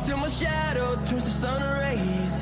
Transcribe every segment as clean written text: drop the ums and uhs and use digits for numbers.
till my shadow turns to sun rays.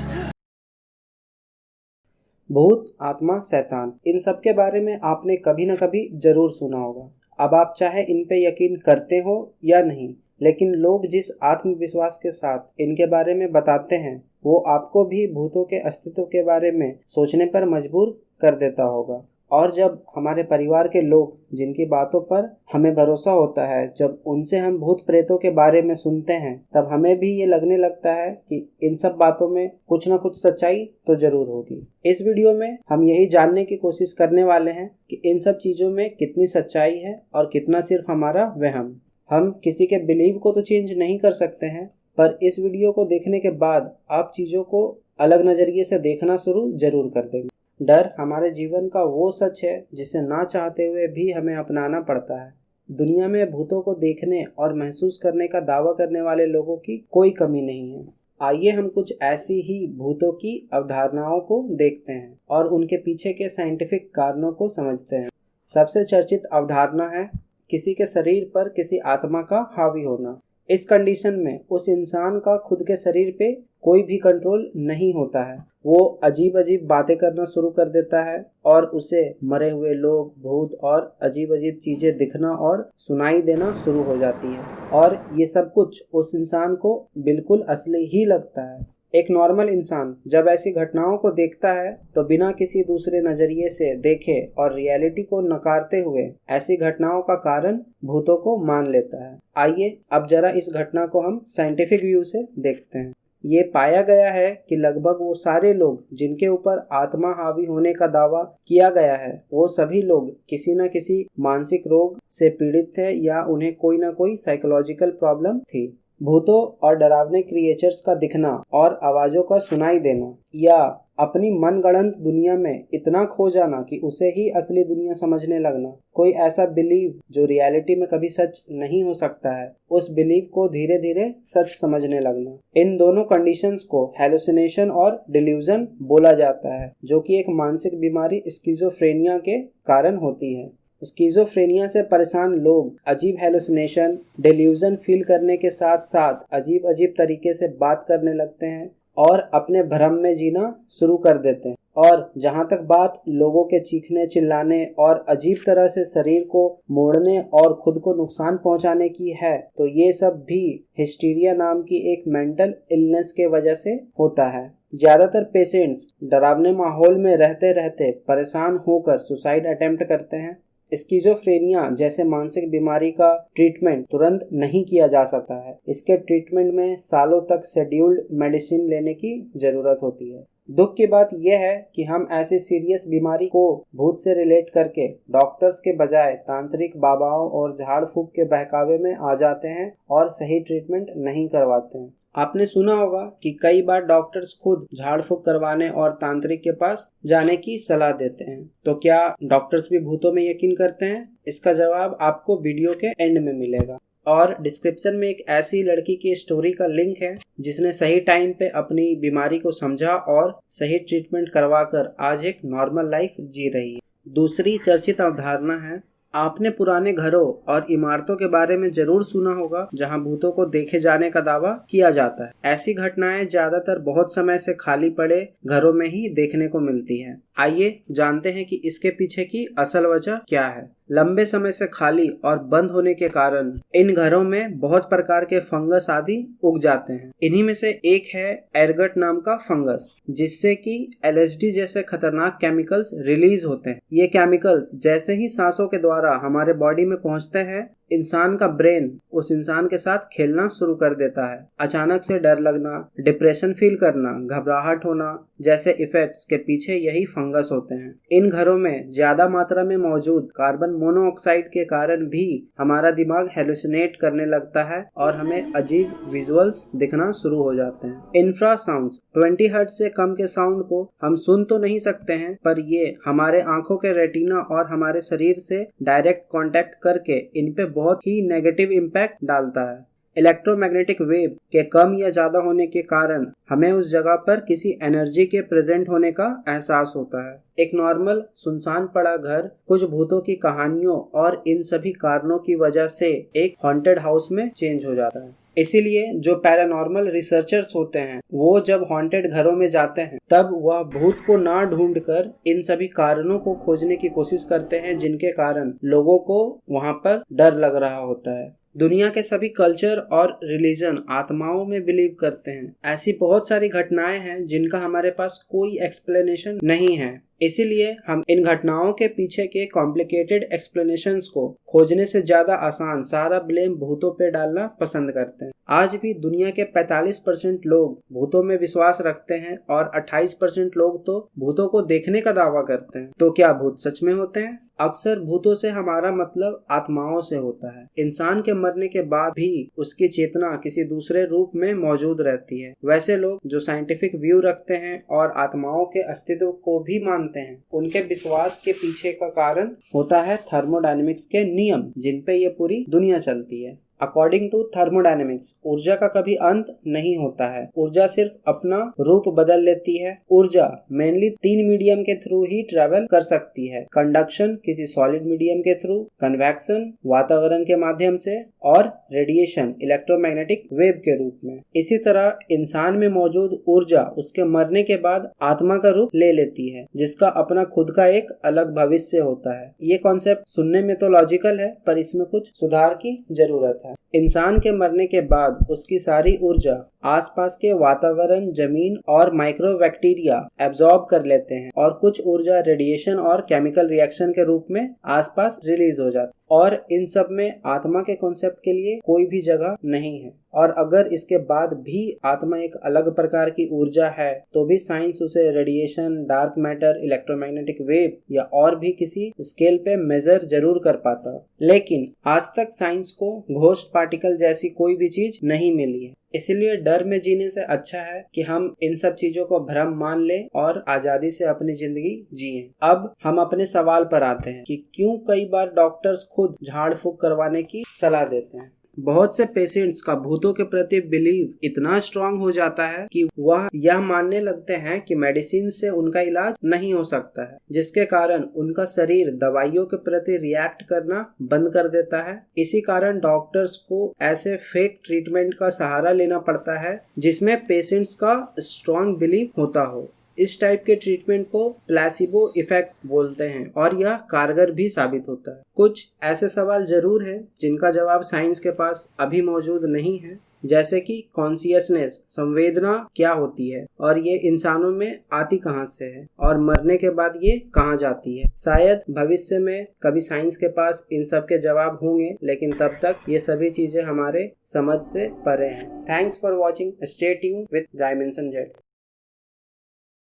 भूत, आत्मा, शैतान, इन सब के बारे में आपने कभी न कभी जरूर सुना होगा। अब आप चाहे इन पे यकीन करते हो या नहीं, लेकिन लोग जिस आत्मविश्वास के साथ इनके बारे में बताते हैं वो आपको भी भूतों के अस्तित्व के बारे में सोचने पर मजबूर कर देता होगा। और जब हमारे परिवार के लोग जिनकी बातों पर हमें भरोसा होता है, जब उनसे हम भूत प्रेतों के बारे में सुनते हैं, तब हमें भी ये लगने लगता है कि इन सब बातों में कुछ न कुछ सच्चाई तो जरूर होगी। इस वीडियो में हम यही जानने की कोशिश करने वाले हैं कि इन सब चीजों में कितनी सच्चाई है और कितना सिर्फ हमारा वहम। हम किसी के बिलीव को तो चेंज नहीं कर सकते हैं, पर इस वीडियो को देखने के बाद आप चीजों को अलग नजरिए से देखना शुरू जरूर कर देंगे। डर हमारे जीवन का वो सच है जिसे ना चाहते हुए भी हमें अपनाना पड़ता है। दुनिया में भूतों को देखने और महसूस करने का दावा करने वाले लोगों की कोई कमी नहीं है। आइए हम कुछ ऐसी ही भूतों की अवधारणाओं को देखते हैं और उनके पीछे के साइंटिफिक कारणों को समझते हैं। सबसे चर्चित अवधारणा है किसी के शरीर पर किसी आत्मा का हावी होना। इस कंडीशन में उस इंसान का खुद के शरीर पे कोई भी कंट्रोल नहीं होता है। वो अजीब अजीब बातें करना शुरू कर देता है और उसे मरे हुए लोग, भूत और अजीब अजीब चीजें दिखना और सुनाई देना शुरू हो जाती है, और ये सब कुछ उस इंसान को बिल्कुल असली ही लगता है। एक नॉर्मल इंसान जब ऐसी घटनाओं को देखता है तो बिना किसी दूसरे नजरिए से देखे और रियलिटी को नकारते हुए ऐसी घटनाओं का कारण भूतों को मान लेता है। आइए अब जरा इस घटना को हम साइंटिफिक व्यू से देखते हैं। ये पाया गया है कि लगभग वो सारे लोग जिनके ऊपर आत्मा हावी होने का दावा किया गया है, वो सभी लोग किसी न किसी मानसिक रोग से पीड़ित थे या उन्हें कोई ना कोई साइकोलॉजिकल प्रॉब्लम थी। भूतों और डरावने क्रिएचर्स का दिखना और आवाजों का सुनाई देना, या अपनी मनगढ़ंत दुनिया में इतना खो जाना कि उसे ही असली दुनिया समझने लगना, कोई ऐसा बिलीव जो रियलिटी में कभी सच नहीं हो सकता है, उस बिलीव को धीरे धीरे सच समझने लगना, इन दोनों कंडीशंस को हेलुसिनेशन और डिल्यूजन बोला जाता है, जो कि एक मानसिक बीमारी स्किज़ोफ्रेनिया के कारण होती है। स्किज़ोफ्रेनिया से परेशान लोग अजीब हेलुसिनेशन, डिल्यूजन फील करने के साथ साथ अजीब अजीब तरीके से बात करने लगते हैं और अपने भ्रम में जीना शुरू कर देते हैं। और जहां तक बात लोगों के चीखने, चिल्लाने और अजीब तरह से शरीर को मोड़ने और खुद को नुकसान पहुंचाने की है, तो ये सब भी हिस्टीरिया नाम की एक मेंटल इलनेस के वजह से होता है। ज्यादातर पेशेंट्स डरावने माहौल में रहते रहते परेशान होकर सुसाइड अटेम्प्ट करते हैं। स्किज़ोफ्रेनिया जैसे मानसिक बीमारी का ट्रीटमेंट तुरंत नहीं किया जा सकता है। इसके ट्रीटमेंट में सालों तक शेड्यूल्ड मेडिसिन लेने की जरूरत होती है। दुख की बात यह है कि हम ऐसी सीरियस बीमारी को भूत से रिलेट करके डॉक्टर्स के बजाय तांत्रिक बाबाओं और झाड़ फूक के बहकावे में आ जाते हैं और सही ट्रीटमेंट नहीं करवाते हैं। आपने सुना होगा कि कई बार डॉक्टर्स खुद झाड़ फूक करवाने और तांत्रिक के पास जाने की सलाह देते हैं। तो क्या डॉक्टर्स भी भूतों में यकीन करते हैं? इसका जवाब आपको वीडियो के एंड में मिलेगा। और डिस्क्रिप्शन में एक ऐसी लड़की की स्टोरी का लिंक है जिसने सही टाइम पे अपनी बीमारी को समझा और सही ट्रीटमेंट करवाकर आज एक नॉर्मल लाइफ जी रही है। दूसरी चर्चित अवधारणा है, आपने पुराने घरों और इमारतों के बारे में जरूर सुना होगा जहां भूतों को देखे जाने का दावा किया जाता है। ऐसी घटनाएं ज्यादातर बहुत समय से खाली पड़े घरों में ही देखने को मिलती हैं। आइए जानते हैं कि इसके पीछे की असल वजह क्या है। लंबे समय से खाली और बंद होने के कारण इन घरों में बहुत प्रकार के फंगस आदि उग जाते हैं। इन्हीं में से एक है एरगट नाम का फंगस, जिससे कि LSD जैसे खतरनाक केमिकल्स रिलीज होते हैं। ये केमिकल्स जैसे ही सांसों के द्वारा हमारे बॉडी में पहुंचते हैं, इंसान का ब्रेन उस इंसान के साथ खेलना शुरू कर देता है। अचानक से डर लगना, डिप्रेशन फील करना, घबराहट होना जैसे इफेक्ट्स के पीछे यही फंगस होते हैं। इन घरों में ज्यादा मात्रा में मौजूद कार्बन मोनोऑक्साइड के कारण भी हमारा दिमाग हेलुसिनेट करने लगता है और हमें अजीब विजुअल्स दिखना शुरू हो जाते हैं। इंफ्रासाउंड्स 20 हर्ट्ज से कम के साउंड को हम सुन तो नहीं सकते हैं, पर ये हमारे आंखों के रेटिना और हमारे शरीर से डायरेक्ट कांटेक्ट करके इन पे बहुत ही नेगेटिव इम्पैक्ट डालता है। इलेक्ट्रोमैग्नेटिक वेव के कम या ज्यादा होने के कारण हमें उस जगह पर किसी एनर्जी के प्रेजेंट होने का एहसास होता है। एक नॉर्मल सुनसान पड़ा घर कुछ भूतों की कहानियों और इन सभी कारणों की वजह से एक हॉन्टेड हाउस में चेंज हो जाता है। इसीलिए जो पैरानॉर्मल रिसर्चर्स होते हैं वो जब हॉन्टेड घरों में जाते हैं तब वह भूत को ना ढूंढकर इन सभी कारणों को खोजने की कोशिश करते हैं जिनके कारण लोगों को वहां पर डर लग रहा होता है। दुनिया के सभी कल्चर और रिलीजन आत्माओं में बिलीव करते हैं। ऐसी बहुत सारी घटनाएं हैं जिनका हमारे पास कोई एक्सप्लेनेशन नहीं है। इसीलिए हम इन घटनाओं के पीछे के कॉम्प्लिकेटेड एक्सप्लेनेशंस को खोजने से ज्यादा आसान सारा ब्लेम भूतों पे डालना पसंद करते हैं। आज भी दुनिया के 45% लोग भूतों में विश्वास रखते हैं और 28% लोग तो भूतों को देखने का दावा करते हैं। तो क्या भूत सच में होते हैं? अक्सर भूतों से हमारा मतलब आत्माओं से होता है। इंसान के मरने के बाद भी उसकी चेतना किसी दूसरे रूप में मौजूद रहती है। वैसे लोग जो साइंटिफिक व्यू रखते हैं और आत्माओं के अस्तित्व को भी मानते हैं, उनके विश्वास के पीछे का कारण होता है थर्मोडायनेमिक्स के नियम जिन पे ये पूरी दुनिया चलती है। अकॉर्डिंग टू थर्मोडायनेमिक्स ऊर्जा का कभी अंत नहीं होता है। ऊर्जा सिर्फ अपना रूप बदल लेती है। ऊर्जा मेनली 3 मीडियम के थ्रू ही ट्रेवल कर सकती है। कंडक्शन किसी सॉलिड मीडियम के थ्रू, कन्वेक्शन वातावरण के माध्यम से और रेडिएशन इलेक्ट्रोमैग्नेटिक वेव के रूप में। इसी तरह इंसान में मौजूद ऊर्जा उसके मरने के बाद आत्मा का रूप ले लेती है जिसका अपना खुद का एक अलग भविष्य होता है। ये कॉन्सेप्ट सुनने में तो लॉजिकल है पर इसमें कुछ सुधार की जरूरत है। इंसान के मरने के बाद उसकी सारी ऊर्जा आसपास के वातावरण, जमीन और माइक्रोबैक्टीरिया एब्जॉर्ब कर लेते हैं और कुछ ऊर्जा रेडिएशन और केमिकल रिएक्शन के रूप में आसपास रिलीज हो जाती है। और इन सब में आत्मा के कॉन्सेप्ट के लिए कोई भी जगह नहीं है। और अगर इसके बाद भी आत्मा एक अलग प्रकार की ऊर्जा है तो भी साइंस उसे radiation, dark matter, electromagnetic wave या और भी किसी स्केल पे मेजर जरूर कर पाता। लेकिन आज तक साइंस को घोस्ट पार्टिकल जैसी कोई भी चीज नहीं मिली है। इसलिए डर में जीने से अच्छा है कि हम इन सब चीजों को भ्रम मान लें और आजादी से अपनी जिंदगी जिएं। अब हम अपने सवाल पर आते हैं कि क्यों कई बार डॉक्टर्स खुद झाड़ फूक करवाने की सलाह देते हैं। बहुत से पेशेंट्स का भूतों के प्रति बिलीव इतना स्ट्रांग हो जाता है कि वह यह मानने लगते हैं कि मेडिसिन से उनका इलाज नहीं हो सकता है, जिसके कारण उनका शरीर दवाइयों के प्रति रिएक्ट करना बंद कर देता है। इसी कारण डॉक्टर्स को ऐसे फेक ट्रीटमेंट का सहारा लेना पड़ता है जिसमें पेशेंट्स का स्ट्रांग बिलीव होता हो। इस टाइप के ट्रीटमेंट को प्लेसिबो इफेक्ट बोलते हैं और यह कारगर भी साबित होता है। कुछ ऐसे सवाल जरूर हैं जिनका जवाब साइंस के पास अभी मौजूद नहीं है, जैसे कि कॉन्शियसनेस, संवेदना क्या होती है और ये इंसानों में आती कहाँ से है और मरने के बाद ये कहाँ जाती है। शायद भविष्य में कभी साइंस के पास इन सब के जवाब होंगे, लेकिन तब तक ये सभी चीजें हमारे समझ से परे हैं। Thanks for watching, stay tuned with dimension Z.